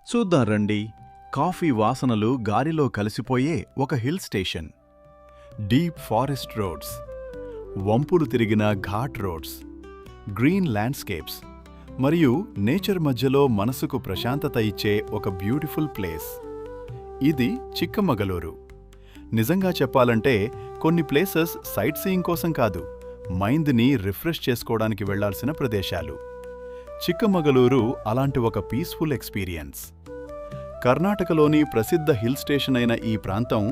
చూద్దాం రండి. కాఫీ వాసనలు గాలిలో కలిసిపోయే ఒక hill station. Deep forest roads, వంపులు తిరిగిన ఘాట్ రోడ్స్, గ్రీన్ ల్యాండ్స్కేప్స్ మరియు నేచర్ మధ్యలో మనసుకు ప్రశాంతత ఇచ్చే ఒక బ్యూటిఫుల్ ప్లేస్. ఇది చిక్కమగలూరు. నిజంగా చెప్పాలంటే కొన్ని ప్లేసెస్ సైట్ సీయింగ్ కోసం కాదు, మైండ్ని రిఫ్రెష్ చేసుకోవడానికి వెళ్లాల్సిన ప్రదేశాలు. చిక్కమగలూరు అలాంటి ఒక పీస్ఫుల్ ఎక్స్పీరియన్స్. కర్ణాటకలోని ప్రసిద్ధ హిల్ స్టేషన్ అయిన ఈ ప్రాంతం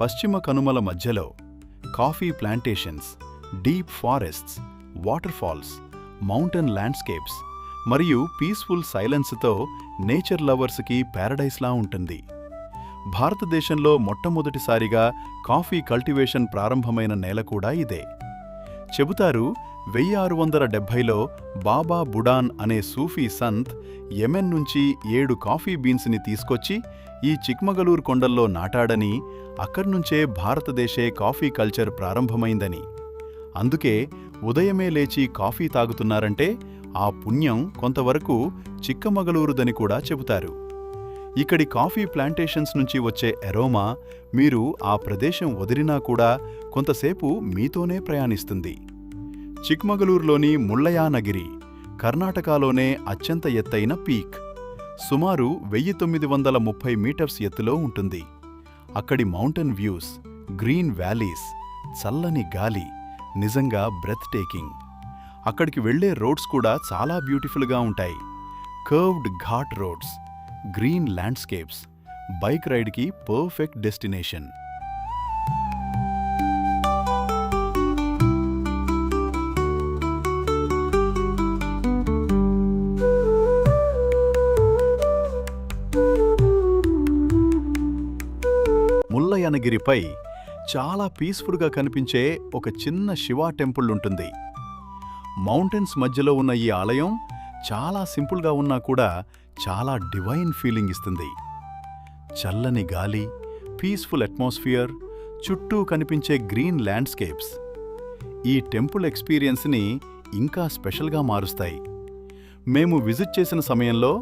పశ్చిమ కనుమల మధ్యలో coffee plantations, deep forests, water falls, mountain landscapes మరియు పీస్ఫుల్ సైలెన్స్తో నేచర్ లవర్స్కి ప్యారడైస్లా ఉంటుంది. భారతదేశంలో మొట్టమొదటిసారిగా కాఫీ కల్టివేషన్ ప్రారంభమైన నేల కూడా ఇదే. చెబుతారు 1670లో బాబా బుడాన్ అనే సూఫీ సంత్ యెమెన్ నుంచి 7 కాఫీ బీన్స్ని తీసుకొచ్చి ఈ చిక్మగలూరు కొండల్లో నాటాడని, అక్కడ్నుంచే భారతదేశే కాఫీ కల్చర్ ప్రారంభమైందని. అందుకే ఉదయమే లేచి కాఫీ తాగుతున్నారంటే ఆ పుణ్యం కొంతవరకు చిక్కమగలూరుదని కూడా చెబుతారు. ఇక్కడి కాఫీ ప్లాంటేషన్స్ నుంచి వచ్చే ఎరోమా మీరు ఆ ప్రదేశం వదిలినా కూడా కొంతసేపు మీతోనే ప్రయాణిస్తుంది. చిక్మగలూరులోని ముళ్ళయానగిరి కర్ణాటకలోనే అత్యంత ఎత్తైన పీక్. సుమారు 1930 మీటర్స్ ఎత్తులో ఉంటుంది. అక్కడి మౌంటైన్ వ్యూస్, గ్రీన్ వ్యాలీస్, చల్లని గాలి నిజంగా బ్రెత్ టేకింగ్. అక్కడికి వెళ్లే రోడ్స్ కూడా చాలా బ్యూటిఫుల్గా ఉంటాయి. Curved ghat roads, green landscapes, bike రైడ్కి పర్ఫెక్ట్ డెస్టినేషన్. ముళ్ళయానగిరిపై చాలా పీస్ఫుల్గా కనిపించే ఒక చిన్న శివ టెంపుల్ ఉంటుంది. మౌంటైన్స్ మధ్యలో ఉన్న ఈ ఆలయం చాలా సింపుల్గా ఉన్నా కూడా చాలా డివైన్ ఫీలింగ్ ఇస్తుంది. చల్లని గాలి, పీస్ఫుల్ అట్మాస్ఫియర్, చుట్టూ కనిపించే గ్రీన్ ల్యాండ్స్కేప్స్ ఈ టెంపుల్ ఎక్స్పీరియన్స్ని ఇంకా స్పెషల్గా మారుస్తాయి. మేము విజిట్ చేసిన సమయంలో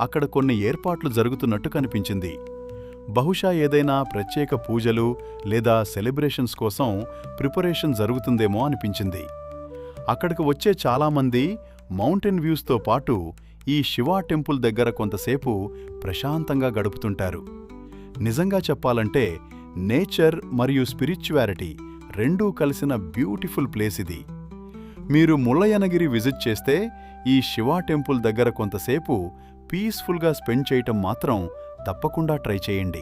అక్కడ కొన్ని ఏర్పాట్లు జరుగుతున్నట్టు కనిపించింది. బహుశా ఏదైనా ప్రత్యేక పూజలు లేదా సెలబ్రేషన్స్ కోసం ప్రిపరేషన్ జరుగుతుందేమో అనిపించింది. అక్కడికి వచ్చే చాలామంది మౌంటైన్ వ్యూస్తో పాటు ఈ శివ టెంపుల్ దగ్గర కొంతసేపు ప్రశాంతంగా గడుపుతుంటారు. నిజంగా చెప్పాలంటే నేచర్ మరియు స్పిరిచువాలిటీ రెండూ కలిసిన బ్యూటిఫుల్ ప్లేస్ ఇది. మీరు ముళ్ళయానగిరి విజిట్ చేస్తే ఈ శివ టెంపుల్ దగ్గర కొంతసేపు పీస్ఫుల్గా స్పెండ్ చేయటం మాత్రం తప్పకుండా ట్రై చేయండి.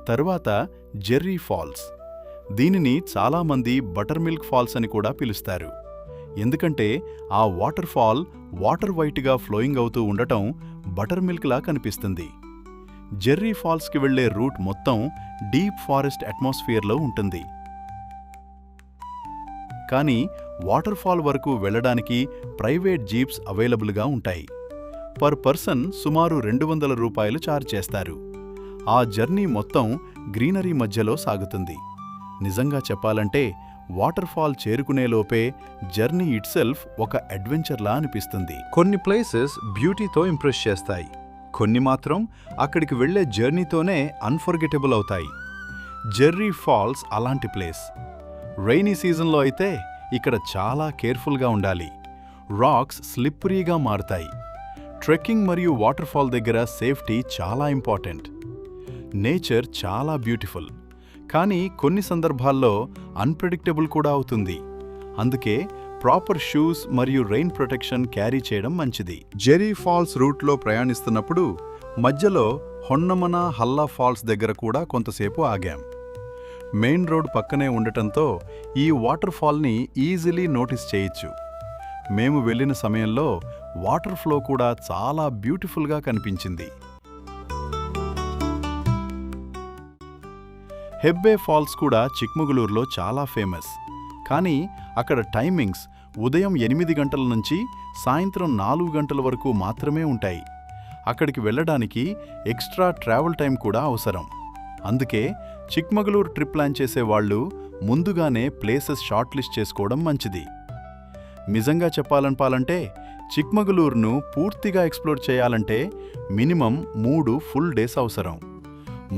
తరువాత జెర్రీ ఫాల్స్. దీనిని చాలామంది బటర్ మిల్క్ ఫాల్స్ అని కూడా పిలుస్తారు. ఎందుకంటే ఆ వాటర్ ఫాల్ వాటర్ వైట్గా ఫ్లోయింగ్ అవుతూ ఉండటం బటర్ మిల్క్లా కనిపిస్తుంది. జెర్రీ ఫాల్స్కి వెళ్లే రూట్ మొత్తం డీప్ ఫారెస్ట్ అట్మాస్ఫియర్లో ఉంటుంది. కానీ వాటర్ ఫాల్ వరకు వెళ్లడానికి ప్రైవేట్ జీప్స్ అవైలబుల్గా ఉంటాయి. పర్ పర్సన్ సుమారు 200 రూపాయలు ఛార్జ్ చేస్తారు. ఆ జర్నీ మొత్తం గ్రీనరీ మధ్యలో సాగుతుంది. నిజంగా చెప్పాలంటే వాటర్ ఫాల్ చేరుకునేలోపే జర్నీ ఇట్సెల్ఫ్ ఒక అడ్వెంచర్లా అనిపిస్తుంది. కొన్ని ప్లేసెస్ బ్యూటీతో ఇంప్రెస్ చేస్తాయి, కొన్ని మాత్రం అక్కడికి వెళ్లే జర్నీతోనే అన్ఫర్గెటబుల్ అవుతాయి. జెర్రీ ఫాల్స్ అలాంటి ప్లేస్. రైనీ సీజన్లో అయితే ఇక్కడ చాలా కేర్ఫుల్గా ఉండాలి. రాక్స్ స్లిప్పరీగా మారుతాయి. ట్రెక్కింగ్ మరియు వాటర్ ఫాల్ దగ్గర సేఫ్టీ చాలా ఇంపార్టెంట్. నేచర్ చాలా బ్యూటిఫుల్, కానీ కొన్ని సందర్భాల్లో అన్ప్రెడిక్టబుల్ కూడా అవుతుంది. అందుకే ప్రాపర్ షూస్ మరియు రెయిన్ ప్రొటెక్షన్ క్యారీ చేయడం మంచిది. జెర్రీ ఫాల్స్ రూట్లో ప్రయాణిస్తున్నప్పుడు మధ్యలో హొన్నమన హల్లా ఫాల్స్ దగ్గర కూడా కొంతసేపు ఆగాం. మెయిన్ రోడ్ పక్కనే ఉండటంతో ఈ వాటర్ ఫాల్ని ఈజీలీ నోటీస్ చేయొచ్చు. మేము వెళ్ళిన సమయంలో వాటర్ ఫ్లో కూడా చాలా బ్యూటిఫుల్గా కనిపించింది. హెబ్బే ఫాల్స్ కూడా చిక్మగలూరులో చాలా ఫేమస్. కానీ అక్కడ టైమింగ్స్ ఉదయం 8 గంటల నుంచి సాయంత్రం 4 గంటల వరకు మాత్రమే ఉంటాయి. అక్కడికి వెళ్ళడానికి ఎక్స్ట్రా ట్రావెల్ టైం కూడా అవసరం. అందుకే చిక్మగలూరు ట్రిప్ ప్లాన్ చేసేవాళ్లు ముందుగానే ప్లేసెస్ షార్ట్ లిస్ట్ చేసుకోవడం మంచిది. నిజంగా చెప్పాలంటే చిక్మగళూరును పూర్తిగా ఎక్స్ప్లోర్ చేయాలంటే మినిమం 3 ఫుల్ డేస్ అవసరం.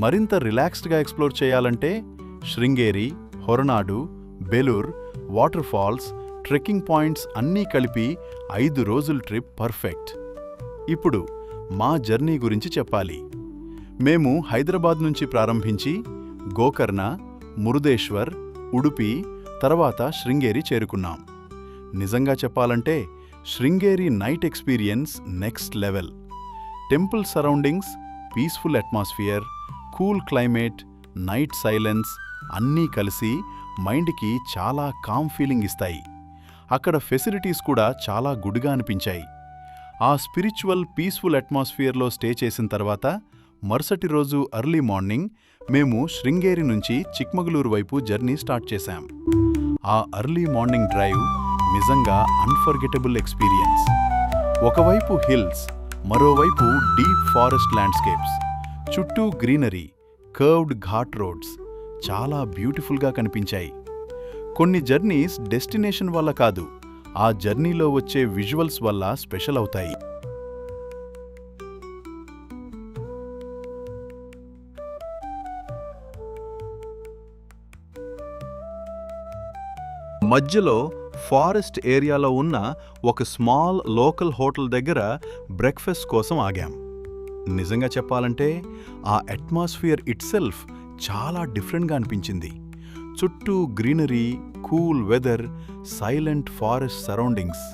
మరింత రిలాక్స్డ్గా ఎక్స్ప్లోర్ చేయాలంటే Sringeri, Horanadu, Belur, waterfalls, trekking points అన్నీ కలిపి 5 రోజుల ట్రిప్ పర్ఫెక్ట్. ఇప్పుడు మా జర్నీ గురించి చెప్పాలి. మేము హైదరాబాద్ నుంచి ప్రారంభించి గోకర్ణ, మురుదేశ్వర్, ఉడుపి, తర్వాత శృంగేరి చేరుకున్నాం. నిజంగా చెప్పాలంటే Sringeri night experience next level. Temple surroundings, peaceful atmosphere, cool climate, night silence అన్నీ కలిసి మైండ్కి చాలా కామ్ ఫీలింగ్ ఇస్తాయి. అక్కడ ఫెసిలిటీస్ కూడా చాలా గుడ్గా అనిపించాయి. ఆ స్పిరిచువల్ పీస్ఫుల్ అట్మాస్ఫియర్లో స్టే చేసిన తర్వాత మరుసటి రోజు ఎర్లీ మార్నింగ్ మేము శృంగేరి నుంచి చిక్మగళూరు వైపు జర్నీ స్టార్ట్ చేశాం. ఆ ఎర్లీ మార్నింగ్ డ్రైవ్ నిజంగా అన్ఫర్గెటబుల్ ఎక్స్పీరియన్స్. ఒకవైపు హిల్స్, మరోవైపు డీప్ ఫారెస్ట్ ల్యాండ్స్కేప్స్, చుట్టూ గ్రీనరీ, కర్వ్డ్ ఘాట్ రోడ్స్ చాలా బ్యూటిఫుల్గా కనిపించాయి. కొన్ని జర్నీస్ డెస్టినేషన్ వల్ల కాదు, ఆ జర్నీలో వచ్చే విజువల్స్ వల్ల స్పెషల్ అవుతాయి. మధ్యలో ఫారెస్ట్ ఏరియాలో ఉన్న ఒక స్మాల్ లోకల్ హోటల్ దగ్గర బ్రేక్ఫాస్ట్ కోసం ఆగాం. నిజంగా చెప్పాలంటే ఆ అట్మాస్ఫియర్ ఇట్సెల్ఫ్ చాలా డిఫరెంట్గా అనిపించింది. చుట్టూ greenery, cool weather, silent forest surroundings.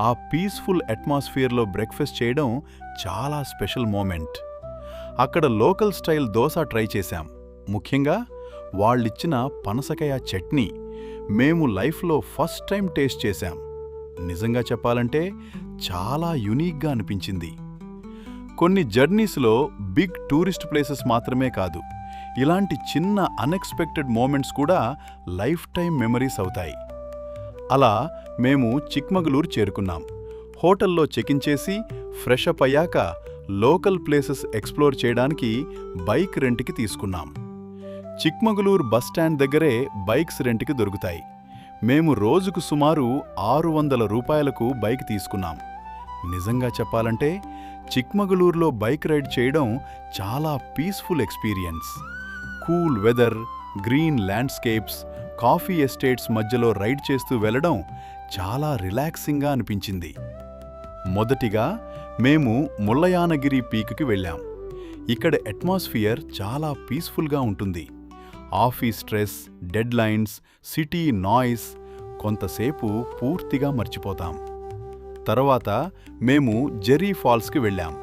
ఆ పీస్ఫుల్ అట్మాస్ఫియర్లో బ్రేక్ఫాస్ట్ చేయడం చాలా స్పెషల్ మూమెంట్. అక్కడ లోకల్ స్టైల్ దోశ ట్రై చేశాం. ముఖ్యంగా వాళ్ళిచ్చిన పనసకాయ చట్నీ మేము లైఫ్లో ఫస్ట్ టైం టేస్ట్ చేశాం. నిజంగా చెప్పాలంటే చాలా యునీక్గా అనిపించింది. కొన్ని జర్నీస్లో బిగ్ టూరిస్ట్ ప్లేసెస్ మాత్రమే కాదు, ఇలాంటి చిన్న అన్ఎక్స్పెక్టెడ్ మూమెంట్స్ కూడా లైఫ్ టైం మెమరీస్ అవుతాయి. అలా మేము చిక్మగళూరు చేరుకున్నాం. హోటల్లో చెకిన్ చేసి ఫ్రెష్ అప్ అయ్యాక లోకల్ ప్లేసెస్ ఎక్స్ప్లోర్ చేయడానికి బైక్ రెంట్కి తీసుకున్నాం. చిక్మగళూరు బస్టాండ్ దగ్గరే బైక్స్ రెంట్కి దొరుకుతాయి. మేము రోజుకు సుమారు 600 రూపాయలకు బైక్ తీసుకున్నాం. నిజంగా చెప్పాలంటే చిక్మగళూరులో బైక్ రైడ్ చేయడం చాలా peaceful experience. Cool weather, green landscapes, coffee estates మధ్యలో రైడ్ చేస్తూ వెళ్లడం చాలా రిలాక్సింగ్గా అనిపించింది. మొదటిగా మేము ముల్లయానగిరి పీక్కి వెళ్ళాం. ఇక్కడ అట్మాస్ఫియర్ చాలా పీస్ఫుల్గా ఉంటుంది. Office stress, dead lines, city noise కొంతసేపు పూర్తిగా మర్చిపోతాం. తర్వాత మేము జెర్రీ ఫాల్స్కి వెళ్ళాం.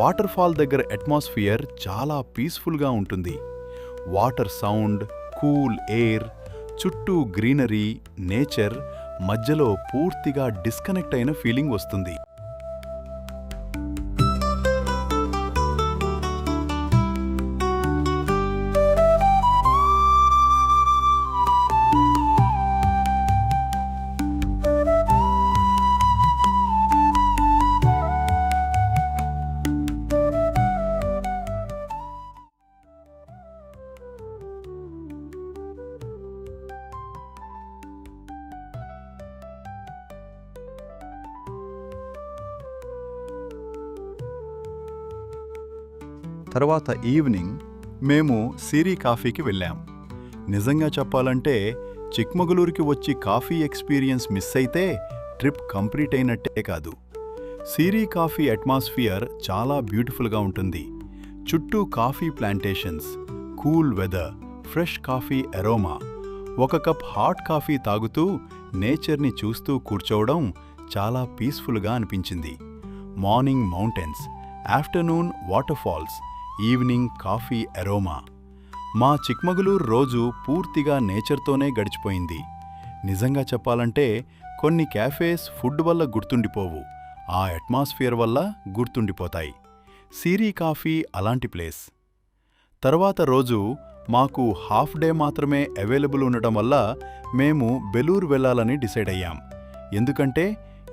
వాటర్ ఫాల్ దగ్గర అట్మాస్ఫియర్ చాలా పీస్ఫుల్గా ఉంటుంది. వాటర్ సౌండ్, కూల్ ఎయిర్, చుట్టూ గ్రీనరీ, నేచర్ మధ్యలో పూర్తిగా డిస్కనెక్ట్ అయిన ఫీలింగ్ వస్తుంది. తర్వాత ఈవినింగ్ మేము సిరి కాఫీకి వెళ్ళాం. నిజంగా చెప్పాలంటే చిక్మగళూరుకి వచ్చి కాఫీ ఎక్స్పీరియన్స్ మిస్ అయితే ట్రిప్ కంప్లీట్ అయినట్టే కాదు. సిరి కాఫీ అట్మాస్ఫియర్ చాలా బ్యూటిఫుల్గా ఉంటుంది. చుట్టూ coffee plantations, cool weather, fresh coffee aroma. ఒక కప్ హాట్ కాఫీ తాగుతూ నేచర్ని చూస్తూ కూర్చోవడం చాలా పీస్ఫుల్గా అనిపించింది. Morning mountains, afternoon water falls, evening coffee aroma. మా చిక్మగళూరు రోజు పూర్తిగా నేచర్తోనే గడిచిపోయింది. నిజంగా చెప్పాలంటే కొన్ని క్యాఫేస్ ఫుడ్ వల్ల గుర్తుండిపోవు, ఆ అట్మాస్ఫియర్ వల్ల గుర్తుండిపోతాయి. సిరి కాఫీ అలాంటి ప్లేస్. తర్వాత రోజు మాకు హాఫ్ డే మాత్రమే అవైలబుల్ ఉండటం వల్ల మేము బెలూర్ వెళ్ళాలని డిసైడ్ అయ్యాం. ఎందుకంటే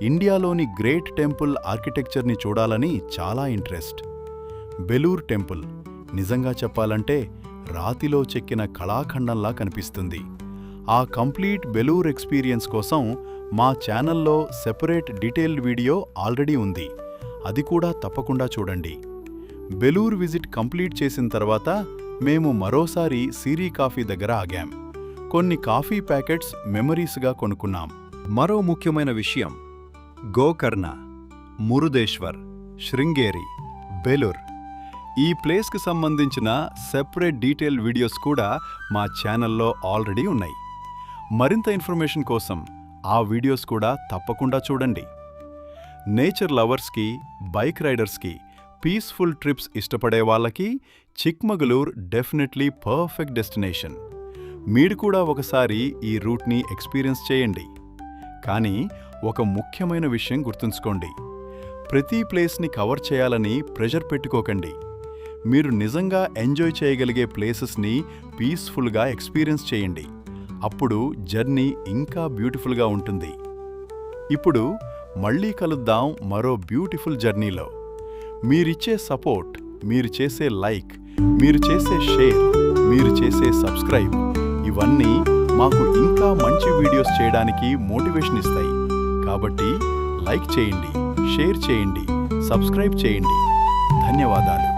ఇండియాలోని గ్రేట్ టెంపుల్ ఆర్కిటెక్చర్ని చూడాలని చాలా ఇంట్రెస్ట్. బెలూర్ టెంపుల్ నిజంగా చెప్పాలంటే రాతిలో చెక్కిన కళాఖండంలా కనిపిస్తుంది. ఆ కంప్లీట్ బెలూర్ ఎక్స్పీరియన్స్ కోసం మా ఛానల్లో సెపరేట్ డీటెయిల్డ్ వీడియో ఆల్రెడీ ఉంది, అది కూడా తప్పకుండా చూడండి. బెలూర్ విజిట్ కంప్లీట్ చేసిన తర్వాత మేము మరోసారి సిరి కాఫీ దగ్గర ఆగాం. కొన్ని కాఫీ ప్యాకెట్స్ మెమరీస్గా కొనుక్కున్నాం. మరో ముఖ్యమైన విషయం, గోకర్ణ, మురుదేశ్వర్, శృంగేరి, బెలూర్ ఈ ప్లేస్కి సంబంధించిన సెపరేట్ డీటెయిల్ వీడియోస్ కూడా మా ఛానల్లో ఆల్రెడీ ఉన్నాయి. మరింత ఇన్ఫర్మేషన్ కోసం ఆ వీడియోస్ కూడా తప్పకుండా చూడండి. నేచర్ లవర్స్కి, బైక్ రైడర్స్కి, పీస్ఫుల్ ట్రిప్స్ ఇష్టపడే వాళ్ళకి చిక్మగళూర్ డెఫినెట్లీ పర్ఫెక్ట్ డెస్టినేషన్. మీరు కూడా ఒకసారి ఈ రూట్ని ఎక్స్పీరియన్స్ చేయండి. కానీ ఒక ముఖ్యమైన విషయం గుర్తుంచుకోండి, ప్రతి ప్లేస్ని కవర్ చేయాలని ప్రెషర్ పెట్టుకోకండి. మీరు నిజంగా ఎంజాయ్ చేయగలిగే ప్లేసెస్ని పీస్ఫుల్గా ఎక్స్పీరియన్స్ చేయండి. అప్పుడు జర్నీ ఇంకా బ్యూటిఫుల్గా ఉంటుంది. ఇప్పుడు మళ్ళీ కలుద్దాం మరో బ్యూటిఫుల్ జర్నీలో. మీరిచ్చే సపోర్ట్, మీరు చేసే లైక్, మీరు చేసే షేర్, మీరు చేసే సబ్స్క్రైబ్ ఇవన్నీ మాకు ఇంకా మంచి వీడియోస్ చేయడానికి మోటివేషన్ ఇస్తాయి. కాబట్టి లైక్ చేయండి, షేర్ చేయండి, సబ్స్క్రైబ్ చేయండి. ధన్యవాదాలు.